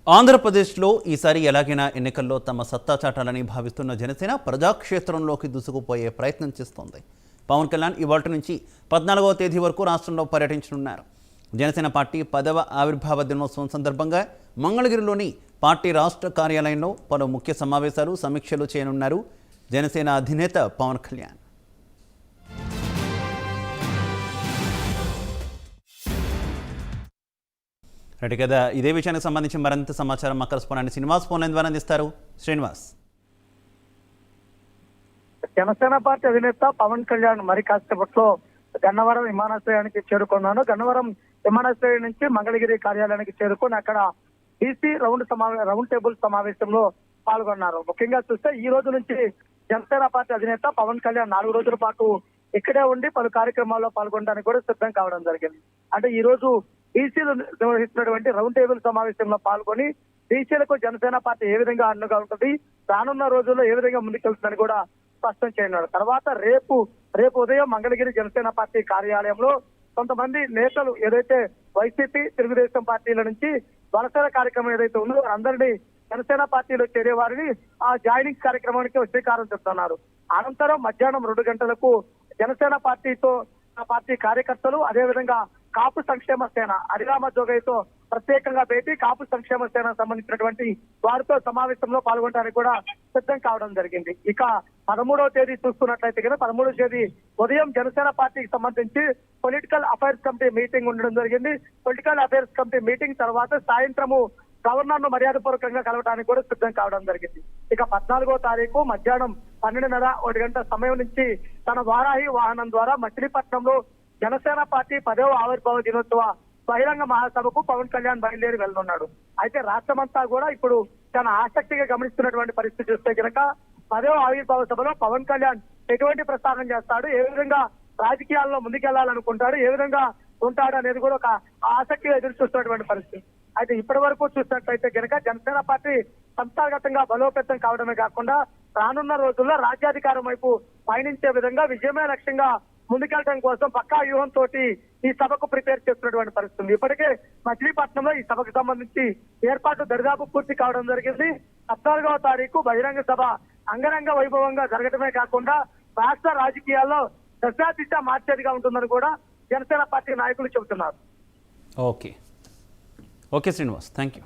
ఆంధ్రప్రదేశ్లో ఈసారి ఎలాగైనా ఎన్నికల్లో తమ సత్తా చాటాలని భావిస్తున్న జనసేన ప్రజాక్షేత్రంలోకి దూసుకుపోయే ప్రయత్నం చేస్తోంది. పవన్ కళ్యాణ్ ఇవాళ నుంచి 14వ తేదీ వరకు రాష్ట్రంలో పర్యటించనున్నారు. జనసేన పార్టీ 10వ ఆవిర్భావ దినోత్సవం సందర్భంగా మంగళగిరిలోని పార్టీ రాష్ట్ర కార్యాలయంలో పలు ముఖ్య సమావేశాలు సమీక్షలు చేయనున్నారు జనసేన అధినేత పవన్ కళ్యాణ్. రైట్ కదా, ఇదే విషయానికి సంబంధించి మరింత సమాచారం మా కరెస్పాండెంట్ శ్రీనివాస్ ఫోన్ లైన్ ద్వారా అందిస్తారు. శ్రీనివాస్, జనసేన పార్టీ అధినేత పవన్ కళ్యాణ్ మరి కాసేపట్లో గన్నవరం విమానాశ్రయానికి చేరుకున్నాను. గన్నవరం విమానాశ్రయం నుంచి మంగళగిరి కార్యాలయానికి చేరుకొని అక్కడ బీసీ రౌండ్ టేబుల్ సమావేశంలో పాల్గొన్నారు. ముఖ్యంగా చూస్తే ఈ రోజు నుంచి జనసేన పార్టీ అధినేత పవన్ కళ్యాణ్ 4 రోజుల పాటు ఇక్కడే ఉండి పలు కార్యక్రమాల్లో పాల్గొనడానికి కూడా సిద్ధం కావడం జరిగింది. అంటే ఈ రోజు బీసీలు నిర్వహిస్తున్నటువంటి రౌండ్ టేబుల్ సమావేశంలో పాల్గొని బీసీలకు జనసేన పార్టీ ఏ విధంగా అండగా ఉంటుంది, రానున్న రోజుల్లో ఏ విధంగా ముందుకెళ్తుందని కూడా స్పష్టం చేయనున్నారు. తర్వాత రేపు ఉదయం మంగళగిరి జనసేన పార్టీ కార్యాలయంలో కొంతమంది నేతలు ఏదైతే వైసీపీ తెలుగుదేశం పార్టీల నుంచి వలసల కార్యక్రమం ఏదైతే ఉందో వారందరినీ జనసేన పార్టీలో చేరే వారిని ఆ జాయినింగ్ కార్యక్రమానికి శ్రీకారం చుడుతున్నారు. అనంతరం మధ్యాహ్నం 2 గంటలకు జనసేన పార్టీతో ఆ పార్టీ కార్యకర్తలు అదేవిధంగా కాపు సంక్షేమ సేన హరిరామ జోగయ్యతో ప్రత్యేకంగా భేటీ కాపు సంక్షేమ సేన సంబంధించినటువంటి వారితో సమావేశంలో పాల్గొనడానికి కూడా సిద్ధం కావడం జరిగింది. ఇక 13వ తేదీ చూసుకున్నట్లయితే కదా 13వ తేదీ ఉదయం జనసేన పార్టీకి సంబంధించి పొలిటికల్ అఫైర్స్ కమిటీ మీటింగ్ ఉండడం జరిగింది. పొలిటికల్ అఫైర్స్ కమిటీ మీటింగ్ తర్వాత సాయంత్రము గవర్నర్ ను మర్యాదపూర్వకంగా కలవడానికి కూడా సిద్ధం కావడం జరిగింది. ఇక 14వ తారీఖు మధ్యాహ్నం 12:30 1 గంట సమయం నుంచి తన వారాహి వాహనం ద్వారా మచిలీపట్నంలో జనసేన పార్టీ 10వ ఆవిర్భావ దినోత్సవ బహిరంగ మహాసభకు పవన్ కళ్యాణ్ బయలుదేరి వెళ్తున్నాడు. అయితే రాష్ట్రమంతా కూడా ఇప్పుడు చాలా ఆసక్తిగా గమనిస్తున్నటువంటి పరిస్థితి చూస్తే కనుక 10వ ఆవిర్భావ సభలో పవన్ కళ్యాణ్ ఎటువంటి ప్రస్థానం చేస్తాడు, ఏ విధంగా రాజకీయాల్లో ముందుకెళ్లాలనుకుంటాడు, ఏ విధంగా ఉంటాడు అనేది కూడా ఒక ఆసక్తిగా ఎదురు చూస్తున్నటువంటి పరిస్థితి. అయితే ఇప్పటి వరకు చూసినట్లయితే కనుక జనసేన పార్టీ సంస్థాగతంగా బలోపేతం కావడమే కాకుండా రానున్న రోజుల్లో రాజ్యాధికారం వైపు పయనించే విధంగా విజయమే లక్ష్యంగా ముందుకెళ్ళడం కోసం పక్కా వ్యూహంతో ఈ సభకు ప్రిపేర్ చేస్తున్నటువంటి పరిస్థితి. ఇప్పటికే మచిలీపట్నంలో ఈ సభకు సంబంధించి ఏర్పాటు దరిదాపు పూర్తి కావడం జరిగింది. 14వ తారీఖు బహిరంగ సభ అంగరంగ వైభవంగా జరగడమే కాకుండా రాష్ట్ర రాజకీయాల్లో దశ మార్చేదిగా ఉంటుందని కూడా జనసేన పార్టీ నాయకులు చెబుతున్నారు. Okay Srinivas, thank you.